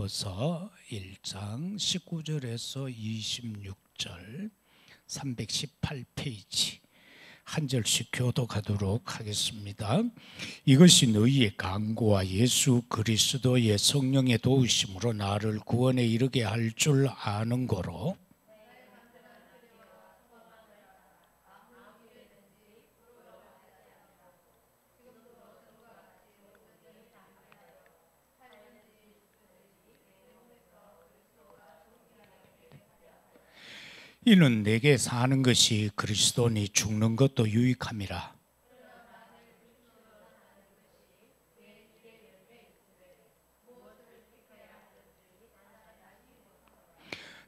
빌립보서 1장 19절에서 26절 318페이지 한 절씩 교독하도록 하겠습니다. 이것이 너희의 강구와 예수 그리스도의 성령의 도우심으로 나를 구원에 이르게 할 줄 아는 거로 이는 내게 사는 것이 그리스도니 죽는 것도 유익함이라.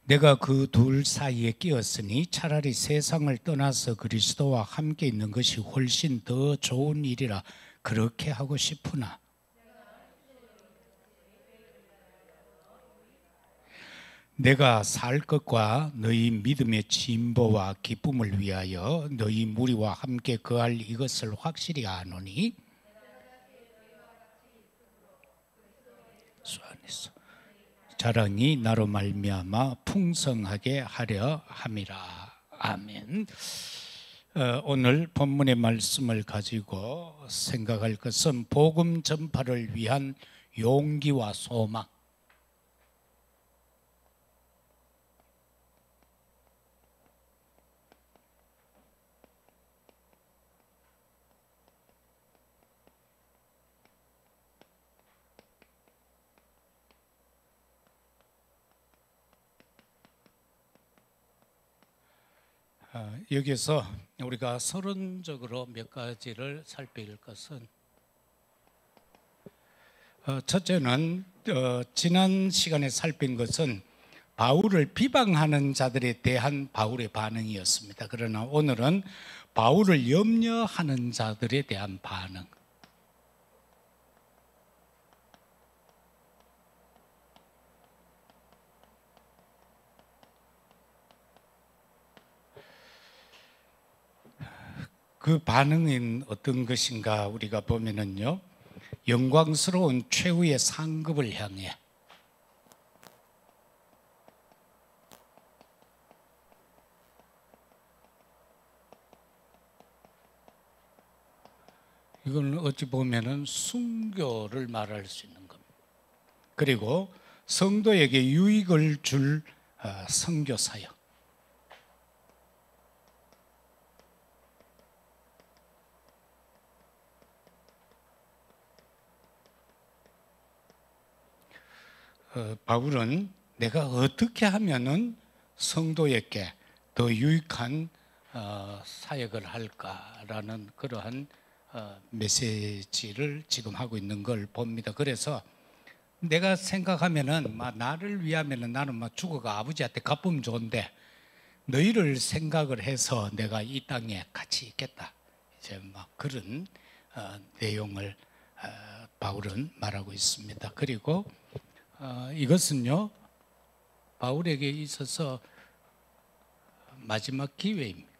내가 그 둘 사이에 끼었으니 차라리 세상을 떠나서 그리스도와 함께 있는 것이 훨씬 더 좋은 일이라 그렇게 하고 싶으나 내가 살 것과 너희 믿음의 진보와 기쁨을 위하여 너희 무리와 함께 거할 이것을 확실히 아노니 주 안에서 자랑이 나로 말미암아 풍성하게 하려 함이라. 아멘. 오늘 본문의 말씀을 가지고 생각할 것은 복음 전파를 위한 용기와 소망. 여기서 우리가 서론적으로 몇 가지를 살펴볼 것은 첫째는 지난 시간에 살핀 것은 바울을 비방하는 자들에 대한 바울의 반응이었습니다. 그러나 오늘은 바울을 염려하는 자들에 대한 반응. 그 반응은 어떤 것인가 우리가 보면은요, 영광스러운 최후의 상급을 향해 이건 어찌 보면은 순교를 말할 수 있는 겁니다. 그리고 성도에게 유익을 줄 선교 사역. 바울은 내가 어떻게 하면은 성도에게 더 유익한 사역을 할까라는 그러한 메시지를 지금 하고 있는 걸 봅니다. 그래서 내가 생각하면은 나를 위하면은 나는 죽어가 아버지한테 갚으면 좋은데 너희를 생각을 해서 내가 이 땅에 같이 있겠다. 이제 그런 내용을 바울은 말하고 있습니다. 그리고 이것은요, 바울에게 있어서 마지막 기회입니다.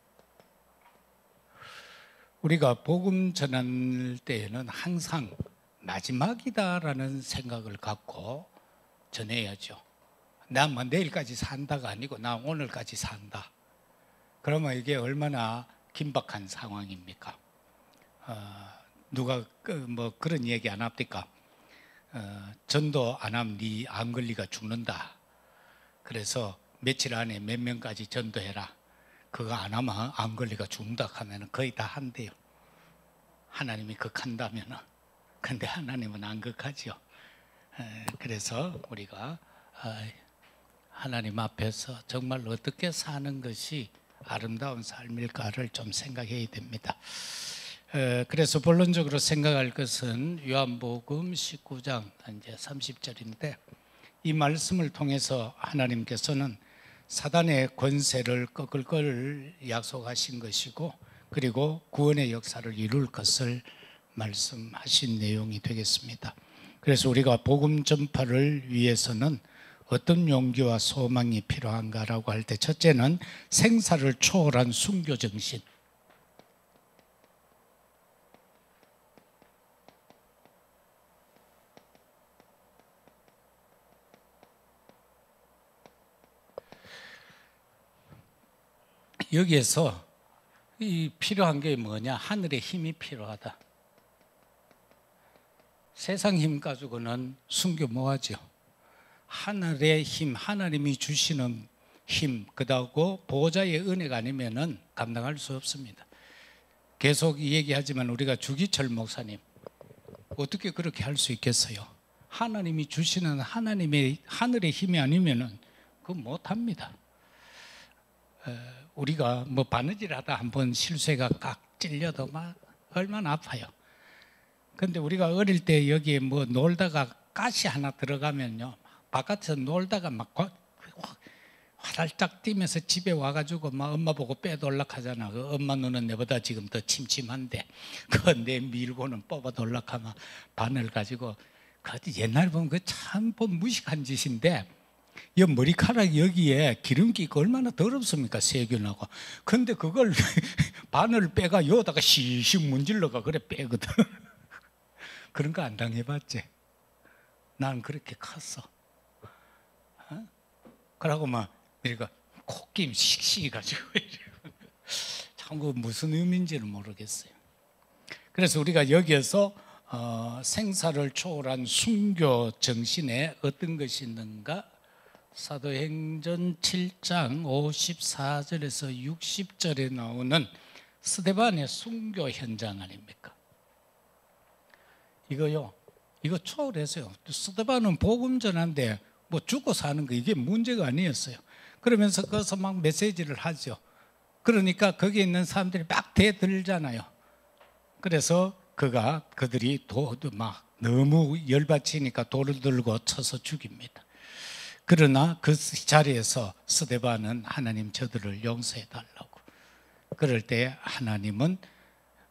우리가 복음 전할 때에는 항상 마지막이다라는 생각을 갖고 전해야죠. 나 내일까지 산다가 아니고 나 오늘까지 산다. 그러면 이게 얼마나 긴박한 상황입니까? 누가 그런 얘기 안 합니까? 전도 안 하면 네 암 걸리가 죽는다. 그래서 며칠 안에 몇 명까지 전도해라. 그거 안 하면 암 걸리가 죽는다 하면 거의 다 한대요. 하나님이 극한다면은. 근데 하나님은 안 극하죠. 그래서 우리가 하나님 앞에서 정말 어떻게 사는 것이 아름다운 삶일까를 좀 생각해야 됩니다. 그래서 본론적으로 생각할 것은 요한복음 19장 이제 30절인데 이 말씀을 통해서 하나님께서는 사단의 권세를 꺾을 걸 약속하신 것이고 그리고 구원의 역사를 이룰 것을 말씀하신 내용이 되겠습니다. 그래서 우리가 복음 전파를 위해서는 어떤 용기와 소망이 필요한가라고 할 때 첫째는 생사를 초월한 순교 정신. 여기에서 이 필요한 게 뭐냐? 하늘의 힘이 필요하다. 세상 힘 가지고는 순교 뭐하죠? 하늘의 힘, 하나님이 주시는 힘, 그다고 보호자의 은혜가 아니면은 감당할 수 없습니다. 계속 얘기하지만 우리가 주기철 목사님 어떻게 그렇게 할 수 있겠어요? 하나님이 주시는 하나님의 하늘의 힘이 아니면은 그거 못합니다. 우리가 뭐 바느질하다 한번 실수해가 깍 찔려도 막 얼마나 아파요. 근데 우리가 어릴 때 여기에 뭐 놀다가 가시 하나 들어가면요, 바깥에서 놀다가 막 화달짝 뛰면서 집에 와가지고 막 엄마 보고 빼돌락 하잖아. 그 엄마 눈은 내보다 지금 더 침침한데 그거 내 밀고는 뽑아 돌락하면 바늘 가지고, 그 옛날 보면 그 참 무식한 짓인데, 이 머리카락 여기에 기름기 있고 얼마나 더럽습니까? 세균하고. 근데 그걸 바늘 빼가 여기다가 시식 문질러가 그래 빼거든. 그런 거 안 당해봤지? 난 그렇게 컸어. 그러고 막 우리가 콧김 씩씩 가지고 참 그 무슨 의미인지는 모르겠어요. 그래서 우리가 여기에서 생사를 초월한 순교 정신에 어떤 것이 있는가? 사도행전 7장 54절에서 60절에 나오는 스데반의 순교 현장 아닙니까? 이거요, 이거 초월했어요. 스데반은 복음 전한데 뭐 죽고 사는 거 이게 문제가 아니었어요. 그러면서 거기서 막 메시지를 하죠. 그러니까 거기에 있는 사람들이 막 대들잖아요. 그래서 그들이 막 너무 열받치니까 돌을 들고 쳐서 죽입니다. 그러나 그 자리에서 스데반은 하나님 저들을 용서해 달라고. 그럴 때 하나님은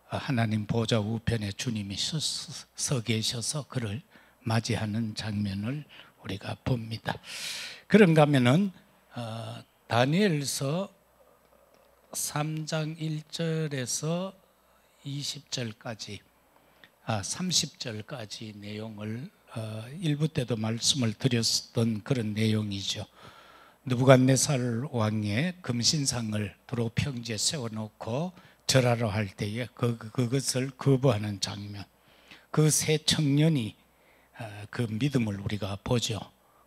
하나님 보좌 우편에 주님이 서 계셔서 그를 맞이하는 장면을 우리가 봅니다. 그런가 하면은 다니엘서 3장 1절에서 20절까지 30절까지 내용을 일부 때도 말씀을 드렸던 그런 내용이죠. 느부갓네살 왕의 금신상을 도로 평지에 세워놓고 절하러 할 때에 그것을 거부하는 장면, 그 세 청년이 그 믿음을 우리가 보죠.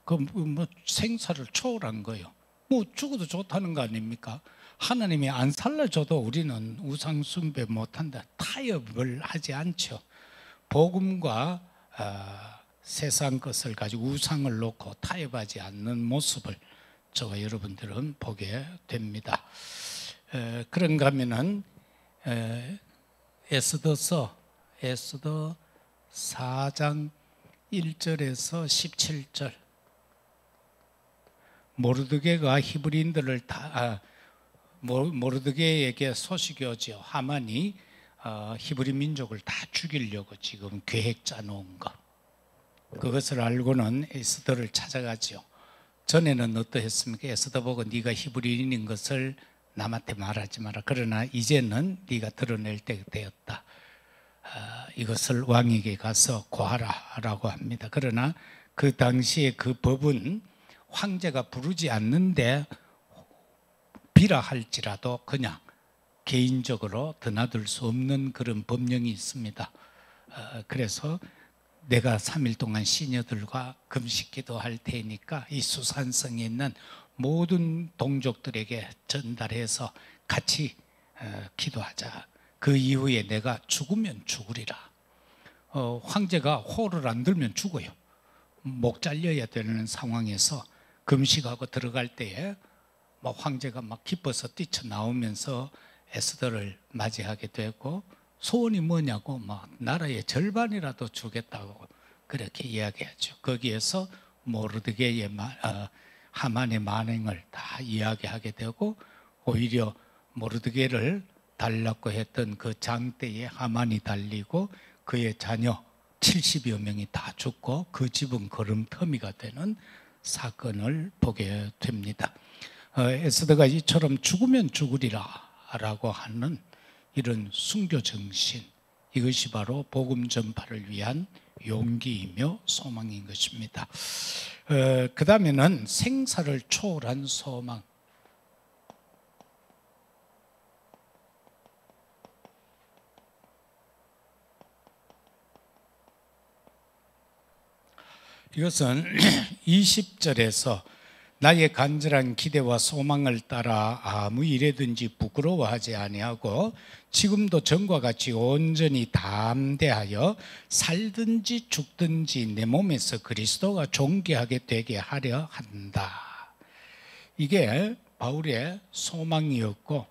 그 뭐 생사를 초월한 거예요. 뭐 죽어도 좋다는 거 아닙니까? 하나님이 안 살려줘도 우리는 우상 숭배 못한다. 타협을 하지 않죠. 복음과 세상 것을 가지고 우상을 놓고 타협하지 않는 모습을 저와 여러분들은 보게 됩니다. 그런가 하면은 에스더 4장 1절에서 17절, 모르드게가 히브리인들을 모르드게에게 소식이 오죠. 하만이 히브리 민족을 다 죽이려고 지금 계획 짜놓은 것, 그것을 알고는 에스더를 찾아가죠. 전에는 어떠했습니까? 에스더 보고 네가 히브리인인 것을 남한테 말하지 마라. 그러나 이제는 네가 드러낼 때가 되었다. 이것을 왕에게 가서 고하라라고 합니다. 그러나 그 당시에 그 법은 황제가 부르지 않는데 비라 할지라도 그냥 개인적으로 드나들 수 없는 그런 법령이 있습니다. 그래서 내가 3일 동안 시녀들과 금식기도 할 테니까 이 수산성에 있는 모든 동족들에게 전달해서 같이 기도하자. 그 이후에 내가 죽으면 죽으리라. 황제가 호를 안 들면 죽어요. 목 잘려야 되는 상황에서 금식하고 들어갈 때에 막 황제가 막 기뻐서 뛰쳐나오면서 에스더를 맞이하게 되고, 소원이 뭐냐고 막 나라의 절반이라도 주겠다고 그렇게 이야기하죠. 거기에서 모르드게의 하만의 만행을 다 이야기하게 되고, 오히려 모르드게를 달라고 했던 그 장대에 하만이 달리고 그의 자녀 70여 명이 다 죽고 그 집은 걸음터미가 되는 사건을 보게 됩니다. 에스더가 이처럼 죽으면 죽으리라 라고 하는 이런 순교 정신, 이것이 바로 복음 전파를 위한 용기이며 소망인 것입니다. 그 다음에는 생사를 초월한 소망. 이것은 20절에서 나의 간절한 기대와 소망을 따라 아무 일에든지 부끄러워하지 아니하고 지금도 전과 같이 온전히 담대하여 살든지 죽든지 내 몸에서 그리스도가 존귀하게 되게 하려 한다. 이게 바울의 소망이었고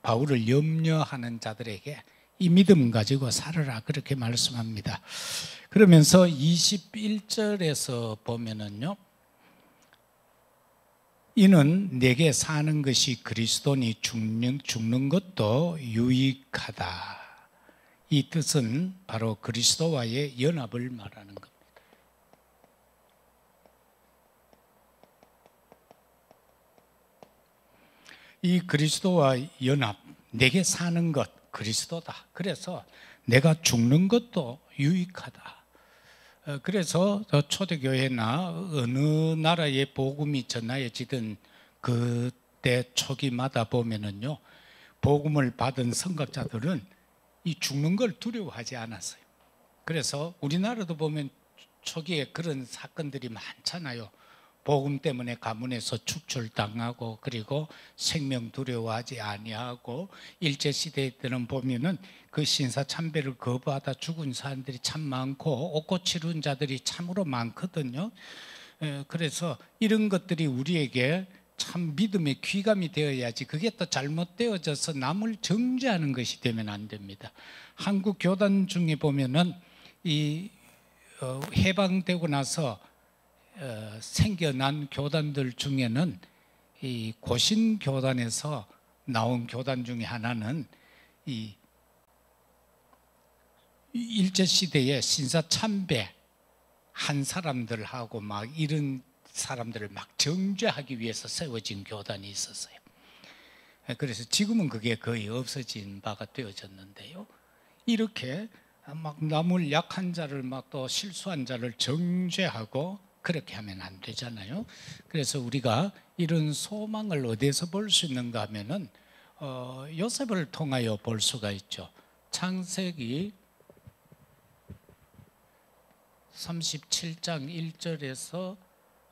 바울을 염려하는 자들에게 이 믿음 가지고 살아라 그렇게 말씀합니다. 그러면서 21절에서 보면은요, 이는 내게 사는 것이 그리스도니 죽는 것도 유익하다. 이 뜻은 바로 그리스도와의 연합을 말하는 겁니다. 이 그리스도와 연합, 내게 사는 것 그리스도다. 그래서 내가 죽는 것도 유익하다. 그래서 초대교회나 어느 나라의 복음이 전하여지던 그때 초기마다 보면은요, 복음을 받은 선각자들은 이 죽는 걸 두려워하지 않았어요. 그래서 우리나라도 보면 초기에 그런 사건들이 많잖아요. 복음 때문에 가문에서 축출당하고 그리고 생명 두려워하지 아니하고 일제시대 때는 보면은 그 신사참배를 거부하다 죽은 사람들이 참 많고 옷고 치른 자들이 참으로 많거든요. 그래서 이런 것들이 우리에게 참 믿음의 귀감이 되어야지, 그게 또 잘못되어져서 남을 정죄하는 것이 되면 안 됩니다. 한국 교단 중에 보면은 이 해방되고 나서 생겨난 교단들 중에는 이 고신 교단에서 나온 교단 중에 하나는 이 일제 시대에 신사 참배 한 사람들하고 막 이런 사람들을 막 정죄하기 위해서 세워진 교단이 있었어요. 그래서 지금은 그게 거의 없어진 바가 되어졌는데요. 이렇게 막 남을 약한 자를 막 또 실수한 자를 정죄하고 그렇게 하면 안 되잖아요. 그래서 우리가 이런 소망을 어디에서 볼 수 있는가 하면은 요셉을 통하여 볼 수가 있죠. 창세기 37장 1절에서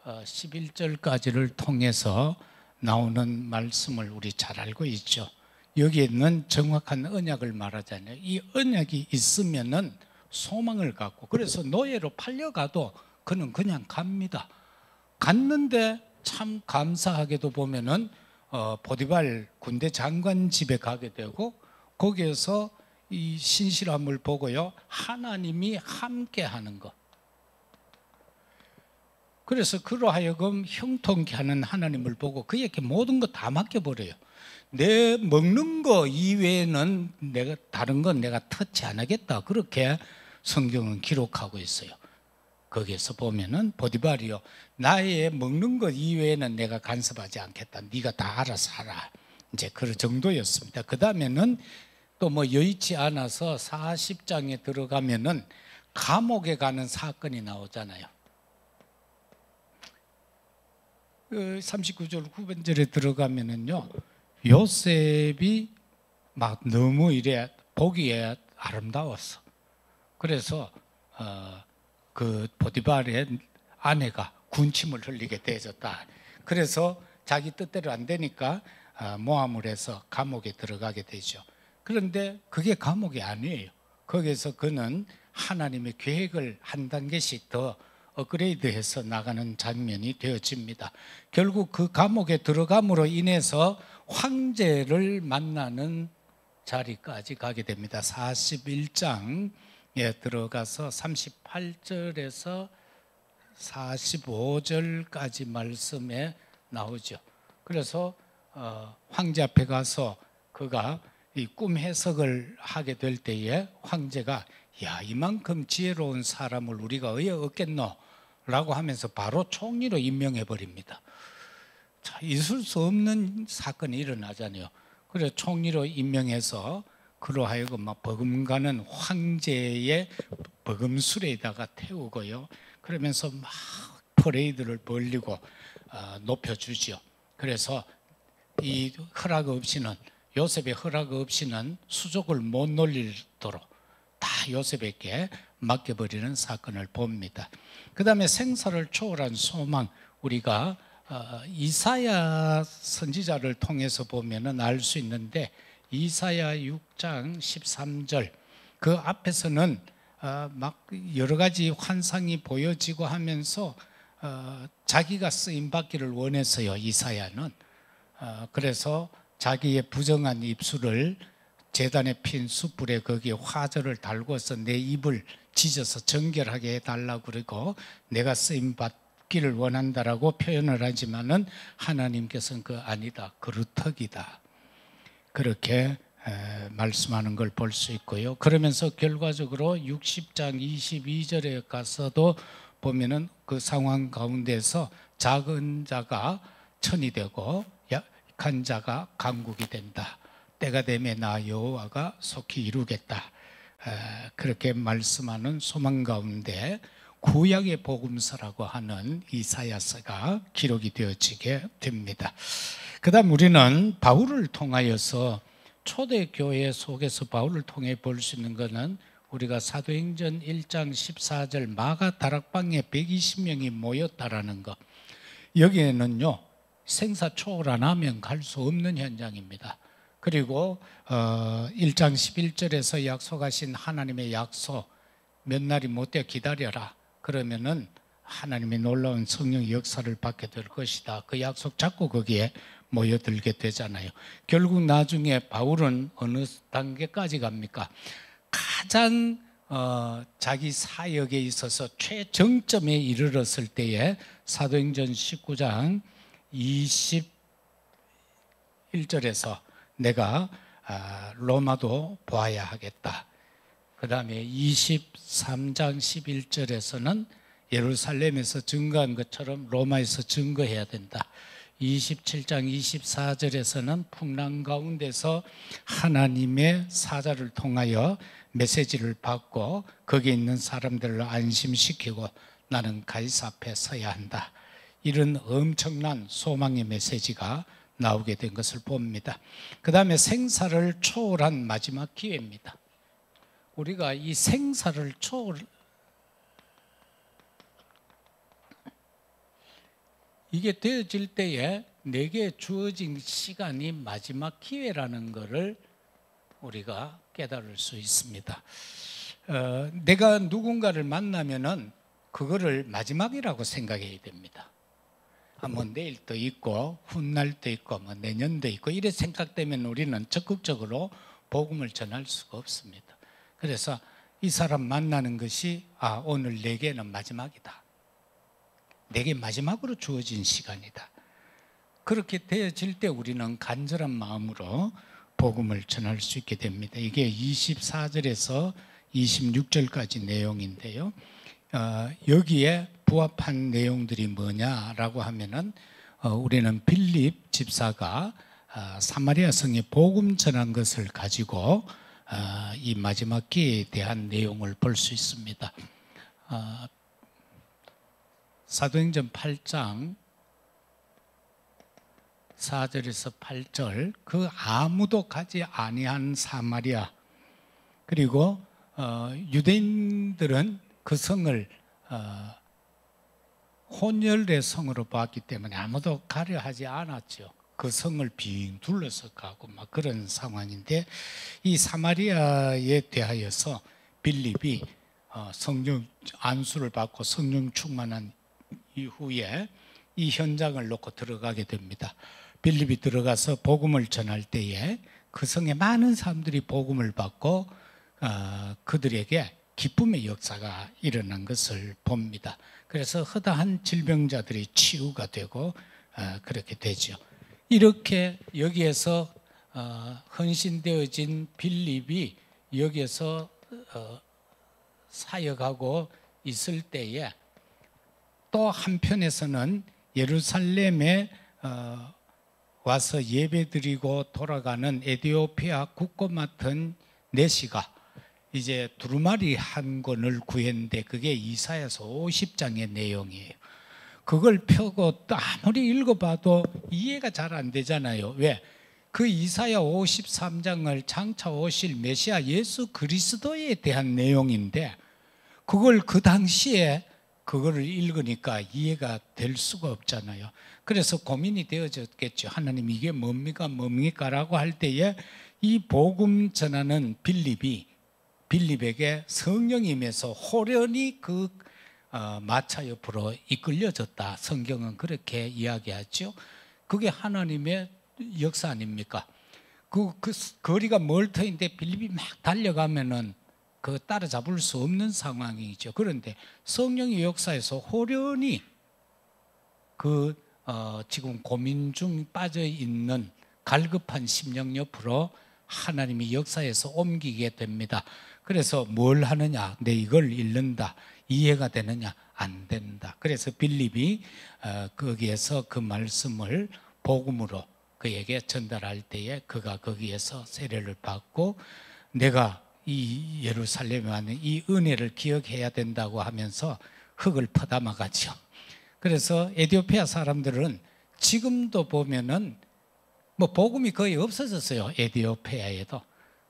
11절까지를 통해서 나오는 말씀을 우리 잘 알고 있죠. 여기에는 정확한 언약을 말하잖아요. 이 언약이 있으면은 소망을 갖고, 그래서 노예로 팔려가도 그는 그냥 갑니다. 갔는데 참 감사하게도 보면은 보디발 군대 장관 집에 가게 되고 거기에서 이 신실함을 보고요, 하나님이 함께하는 것. 그래서 그로 하여금 형통케 하는 하나님을 보고 그에게 모든 거 다 맡겨버려요. 내 먹는 거 이외에는 내가 다른 건 내가 터치 안 하겠다. 그렇게 성경은 기록하고 있어요. 거기에서 보면은 보디발이요, 나의 먹는 것 이외에는 내가 간섭하지 않겠다. 네가 다 알아서 하라. 이제 그 정도였습니다. 그 다음에는 또 뭐 여의치 않아서 40장에 들어가면은 감옥에 가는 사건이 나오잖아요. 39절 후반절에 들어가면은요, 요셉이 막 너무 이래 보기에 아름다웠어. 그래서 그 보디발의 아내가 군침을 흘리게 되어졌다. 그래서 자기 뜻대로 안 되니까 모함을 해서 감옥에 들어가게 되죠. 그런데 그게 감옥이 아니에요. 거기에서 그는 하나님의 계획을 한 단계씩 더 업그레이드해서 나가는 장면이 되어집니다. 결국 그 감옥에 들어감으로 인해서 황제를 만나는 자리까지 가게 됩니다. 41장에 들어가서 38절에서 45절까지 말씀에 나오죠. 그래서 황제 앞에 가서 그가 이 꿈 해석을 하게 될 때에 황제가 야, 이만큼 지혜로운 사람을 우리가 어여 얻겠노? 라고 하면서 바로 총리로 임명해 버립니다. 자, 있을 수 없는 사건이 일어나잖아요. 그래서 총리로 임명해서 그로 하여금 막 버금가는 황제의 버금술에다가 태우고요. 그러면서 막 퍼레이드를 벌리고 높여주죠. 그래서 이 허락 없이는, 요셉의 허락 없이는 수족을 못 놀리도록 다 요셉에게 맡겨버리는 사건을 봅니다. 그 다음에 생사를 초월한 소망, 우리가 이사야 선지자를 통해서 보면은 알 수 있는데, 이사야 6장 13절 그 앞에서는 막 여러 가지 환상이 보여지고 하면서 자기가 쓰임 받기를 원했어요. 이사야는. 그래서 자기의 부정한 입술을 제단에 핀 숯불에 거기에 화절을 달고서 내 입을 찢어서 정결하게 해달라고 그러고 내가 쓰임 받기를 원한다라고 표현을 하지만은 하나님께서는 그 아니다, 그루터기다, 그렇게 말씀하는 걸 볼 수 있고요. 그러면서 결과적으로 60장 22절에 가서도 보면은 그 상황 가운데서 작은 자가 천이 되고 약한 자가 강국이 된다. 때가 되면 나 여호와가 속히 이루겠다. 그렇게 말씀하는 소망 가운데 구약의 복음서라고 하는 이사야서가 기록이 되어지게 됩니다. 그 다음 우리는 바울을 통하여서 초대교회 속에서 바울을 통해 볼 수 있는 것은 우리가 사도행전 1장 14절 마가 다락방에 120명이 모였다라는 것, 여기에는요 생사 초월 안 하면 갈 수 없는 현장입니다. 그리고 1장 11절에서 약속하신 하나님의 약속, 몇 날이 못되어 기다려라 그러면은 하나님의 놀라운 성령의 역사를 받게 될 것이다. 그 약속 잡고 거기에 모여들게 되잖아요. 결국 나중에 바울은 어느 단계까지 갑니까? 가장 자기 사역에 있어서 최정점에 이르렀을 때에 사도행전 19장 21절에서 내가 로마도 보아야 하겠다. 그 다음에 23장 11절에서는 예루살렘에서 증거한 것처럼 로마에서 증거해야 된다. 27장 24절에서는 풍랑 가운데서 하나님의 사자를 통하여 메시지를 받고 거기에 있는 사람들을 안심시키고 나는 가이사 앞에 서야 한다. 이런 엄청난 소망의 메시지가 나오게 된 것을 봅니다. 그 다음에 생사를 초월한 마지막 기회입니다. 우리가 이 생사를 이게 되어질 때에 내게 주어진 시간이 마지막 기회라는 것을 우리가 깨달을 수 있습니다. 내가 누군가를 만나면은 그거를 마지막이라고 생각해야 됩니다. 뭐 내일도 있고 훗날도 있고 뭐 내년도 있고 이래 생각되면 우리는 적극적으로 복음을 전할 수가 없습니다. 그래서 이 사람 만나는 것이 오늘 내게는 마지막이다. 내게 마지막으로 주어진 시간이다. 그렇게 되어질 때 우리는 간절한 마음으로 복음을 전할 수 있게 됩니다. 이게 24절에서 26절까지 내용인데요. 여기에 부합한 내용들이 뭐냐라고 하면은 우리는 빌립 집사가 사마리아 성에 복음 전한 것을 가지고 이 마지막 기회에 대한 내용을 볼 수 있습니다. 사도행전 8장 4절에서 8절 그 아무도 가지 아니한 사마리아, 그리고 유대인들은 그 성을 혼혈의 성으로 봤기 때문에 아무도 가려 하지 않았죠. 그 성을 빙 둘러서 가고 막 그런 상황인데, 이 사마리아에 대하여서 빌립이 성령 안수를 받고 성령 충만한 이후에 이 현장을 놓고 들어가게 됩니다. 빌립이 들어가서 복음을 전할 때에 그 성에 많은 사람들이 복음을 받고 그들에게 기쁨의 역사가 일어난 것을 봅니다. 그래서 허다한 질병자들이 치유가 되고 그렇게 되죠. 이렇게 여기에서 헌신되어진 빌립이 여기에서 사역하고 있을 때에 또 한편에서는 예루살렘에 와서 예배드리고 돌아가는 에티오피아 국고 맡은 내시가 이제 두루마리 한 권을 구했는데 그게 이사야서 50장의 내용이에요. 그걸 펴고 또 아무리 읽어봐도 이해가 잘 안 되잖아요. 왜? 그 이사야 53장을 장차 오실 메시아 예수 그리스도에 대한 내용인데 그걸 그 당시에 그거를 읽으니까 이해가 될 수가 없잖아요. 그래서 고민이 되어졌겠죠. 하나님 이게 뭡니까 라고 할 때에 이 복음 전하는 빌립에게 성령이 임해서 호련히 그 마차 옆으로 이끌려졌다. 성경은 그렇게 이야기하죠. 그게 하나님의 역사 아닙니까? 그 거리가 멀터인데 빌립이 막 달려가면은 그 따라잡을 수 없는 상황이죠. 그런데 성령의 역사에서 호련히 지금 고민 중 빠져 있는 갈급한 심령 옆으로 하나님이 역사에서 옮기게 됩니다. 그래서 뭘 하느냐? 내 이걸 읽는다. 이해가 되느냐? 안 된다. 그래서 빌립이 거기에서 그 말씀을 복음으로 그에게 전달할 때에 그가 거기에서 세례를 받고 내가 이 예루살렘에 왔는 이 은혜를 기억해야 된다고 하면서 흙을 퍼담아 가죠. 그래서 에티오피아 사람들은 지금도 보면은 뭐 복음이 거의 없어졌어요. 에티오피아에도.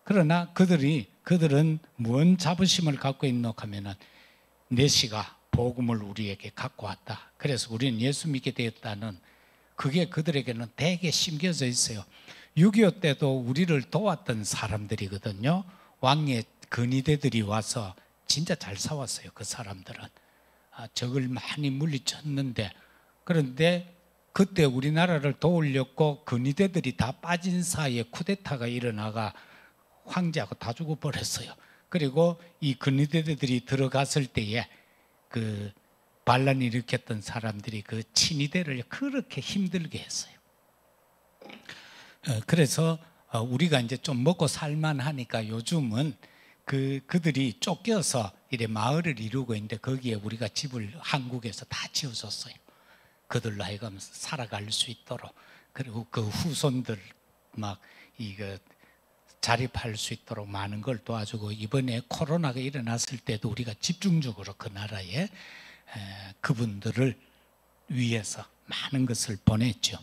그러나 그들은 무언 자부심을 갖고 있노 하면은 내시가 복음을 우리에게 갖고 왔다. 그래서 우리는 예수 믿게 되었다는 그게 그들에게는 되게 심겨져 있어요. 6.25 때도 우리를 도왔던 사람들이거든요. 왕의 근위대들이 와서 진짜 잘 싸웠어요. 그 사람들은 적을 많이 물리쳤는데 그런데 그때 우리나라를 도우려고 근위대들이 다 빠진 사이에 쿠데타가 일어나가 황제하고 다 죽어버렸어요. 그리고 이 근위대들이 들어갔을 때에 그 반란을 일으켰던 사람들이 그 친위대를 그렇게 힘들게 했어요. 그래서 우리가 이제 좀 먹고 살만하니까 요즘은 그들이 쫓겨서 이래 마을을 이루고 있는데 거기에 우리가 집을 한국에서 다 지어줬어요. 그들로 하여금 살아갈 수 있도록. 그리고 그 후손들 막 이거 자립할 수 있도록 많은 걸 도와주고 이번에 코로나가 일어났을 때도 우리가 집중적으로 그 나라에 그분들을 위해서 많은 것을 보냈죠.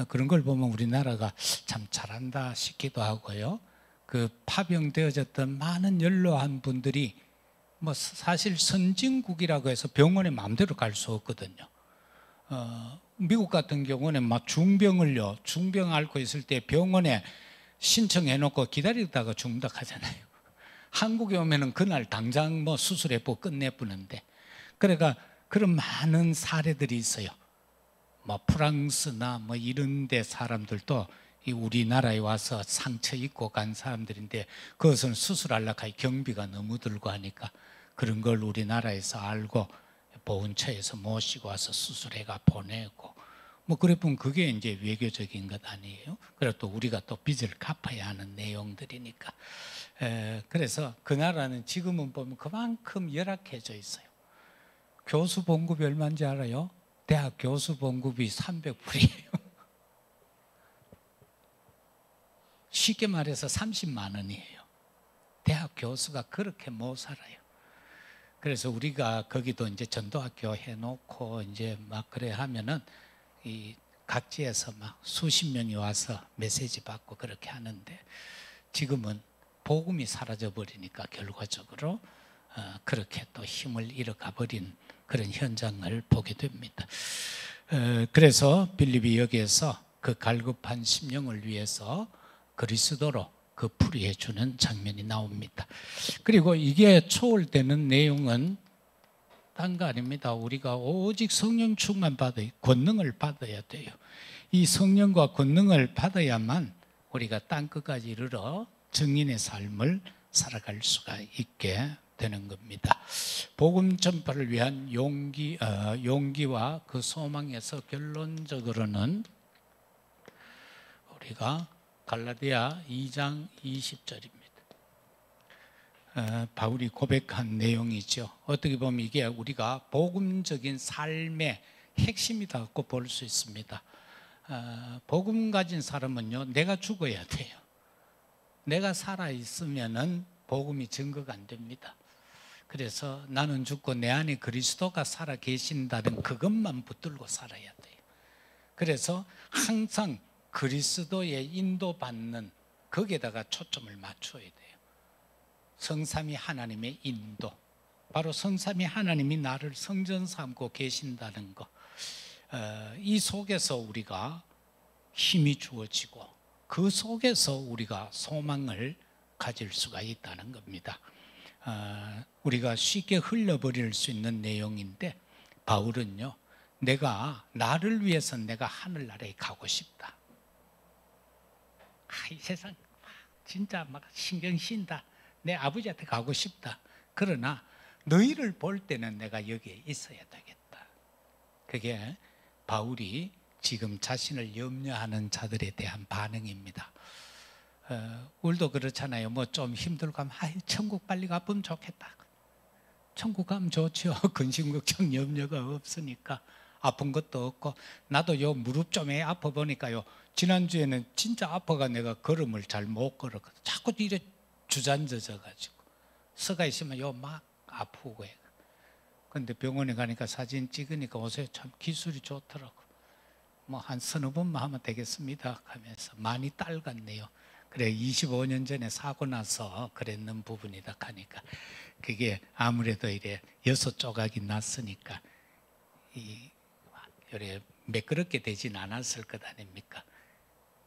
그런 걸 보면 우리나라가 참 잘한다 싶기도 하고요. 그 파병되어졌던 많은 연로한 분들이 뭐 사실 선진국이라고 해서 병원에 마음대로 갈 수 없거든요. 미국 같은 경우는 막 중병 앓고 있을 때 병원에 신청해 놓고 기다리다가 죽는다 하잖아요. 한국에 오면은 그날 당장 뭐 수술해보고 끝내보는데 그러니까 그런 많은 사례들이 있어요. 뭐 프랑스나 뭐 이런 데 사람들도 이 우리나라에 와서 상처 입고 간 사람들인데 그것은 수술하려고 할 경비가 너무 들고 하니까 그런 걸 우리나라에서 알고 보훈처에서 모시고 와서 수술해가 보내고 뭐 그래 보면 그게 이제 외교적인 것 아니에요. 그리고 또 우리가 또 빚을 갚아야 하는 내용들이니까. 그래서 그 나라는 지금은 보면 그만큼 열악해져 있어요. 교수 봉급이 얼마인지 알아요? 대학 교수 봉급이 300불이에요. 쉽게 말해서 30만 원이에요. 대학 교수가 그렇게 못 살아요. 그래서 우리가 거기도 이제 전도학교 해놓고 이제 막 그래 하면은 이 각지에서 막 수십 명이 와서 메시지 받고 그렇게 하는데 지금은 복음이 사라져 버리니까 결과적으로 그렇게 또 힘을 잃어가 버린 그런 현장을 보게 됩니다. 그래서 빌립이 여기에서 그 갈급한 심령을 위해서 그리스도로 그 풀이해 주는 장면이 나옵니다. 그리고 이게 초월되는 내용은 딴 거 아닙니다. 우리가 오직 성령 충만 받아야 권능을 받아야 돼요. 이 성령과 권능을 받아야만 우리가 땅 끝까지 이르러 증인의 삶을 살아갈 수가 있게 되는 겁니다. 복음 전파를 위한 용기와 그 소망에서 결론적으로는 우리가 갈라디아 2장 20절입니다. 바울이 고백한 내용이죠. 어떻게 보면 이게 우리가 복음적인 삶의 핵심이라고 볼 수 있습니다. 복음 가진 사람은요, 내가 죽어야 돼요. 내가 살아있으면은 복음이 증거가 안 됩니다. 그래서 나는 죽고 내 안에 그리스도가 살아 계신다는 그것만 붙들고 살아야 돼요. 그래서 항상 그리스도의 인도받는 거기에다가 초점을 맞춰야 돼요. 성삼위 하나님의 인도, 바로 성삼위 하나님이 나를 성전 삼고 계신다는 것, 이 속에서 우리가 힘이 주어지고 그 속에서 우리가 소망을 가질 수가 있다는 겁니다. 우리가 쉽게 흘려버릴 수 있는 내용인데, 바울은요, 나를 위해서 내가 하늘나라에 가고 싶다. 이 세상 진짜 막 신경 쓰인다. 내 아버지한테 가고 싶다. 그러나 너희를 볼 때는 내가 여기에 있어야 되겠다. 그게 바울이 지금 자신을 염려하는 자들에 대한 반응입니다. 우리도 그렇잖아요. 뭐 좀 힘들고 하면 천국 빨리 가보면 좋겠다. 천국 가면 좋죠. 근심 걱정 염려가 없으니까. 아픈 것도 없고. 나도 요 무릎 좀 아파 보니까요, 지난주에는 진짜 아파가 내가 걸음을 잘 못 걸었거든. 자꾸 이래 주저앉아 가지고 서가 있으면 요 막 아프고 해. 근데 병원에 가니까 사진 찍으니까 오세요. 참 기술이 좋더라고. 뭐 한 서너 번만 하면 되겠습니다 하면서 많이 딸갔네요. 그래, 25년 전에 사고 나서 그랬는 부분이다 하니까, 그게 아무래도 이래 6조각이 났으니까 이래 매끄럽게 되진 않았을 것 아닙니까?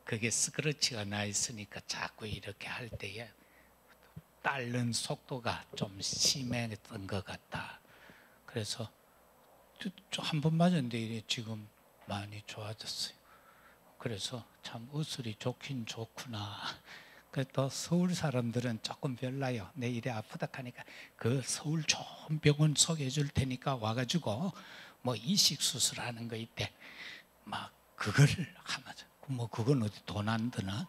그게 스크래치가 나 있으니까 자꾸 이렇게 할 때에 딸는 속도가 좀 심했던 것 같다. 그래서 한 번 맞았는데 지금 많이 좋아졌어요. 그래서 참 의술이 좋긴 좋구나. 또 서울 사람들은 조금 별나요. 내 이래 아프다 하니까 그 서울 좋은 병원 소개해 줄 테니까 와가지고 뭐 이식 수술하는 거 있대. 막 그걸 하면 뭐 그건 어디 돈 안 드나?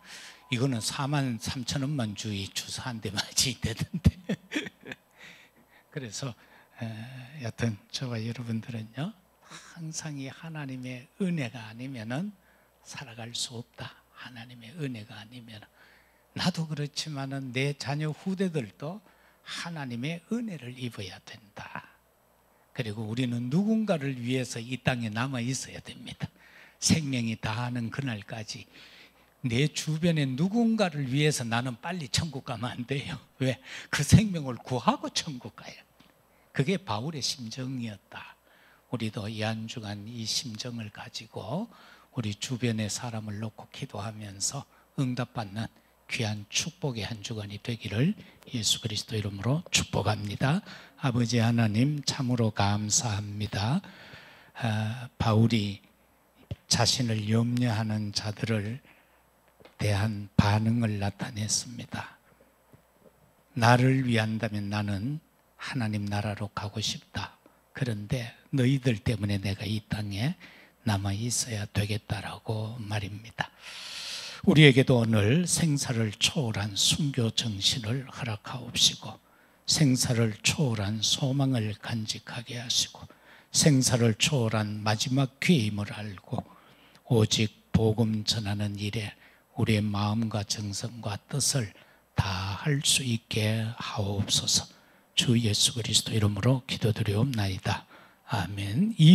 이거는 43,000원만 주사 한 대 맞이 되던데. 그래서 여튼 저와 여러분들은요, 항상 이 하나님의 은혜가 아니면은 살아갈 수 없다. 하나님의 은혜가 아니면. 나도 그렇지만은 내 자녀 후대들도 하나님의 은혜를 입어야 된다. 그리고 우리는 누군가를 위해서 이 땅에 남아 있어야 됩니다. 생명이 다하는 그날까지 내 주변에 누군가를 위해서 나는 빨리 천국 가면 안 돼요. 왜? 그 생명을 구하고 천국 가야. 그게 바울의 심정이었다. 우리도 이 한 주간 이 심정을 가지고 우리 주변의 사람을 놓고 기도하면서 응답받는 귀한 축복의 한 주간이 되기를 예수 그리스도 이름으로 축복합니다. 아버지 하나님, 참으로 감사합니다. 바울이 자신을 염려하는 자들을 대한 반응을 나타냈습니다. 나를 위한다면 나는 하나님 나라로 가고 싶다. 그런데 너희들 때문에 내가 이 땅에 남아 있어야 되겠다라고 말입니다. 우리에게도 오늘 생사를 초월한 순교 정신을 허락하옵시고, 생사를 초월한 소망을 간직하게 하시고, 생사를 초월한 마지막 귀임을 알고 오직 복음 전하는 일에 우리의 마음과 정성과 뜻을 다할 수 있게 하옵소서. 주 예수 그리스도 이름으로 기도드리옵나이다. 아멘.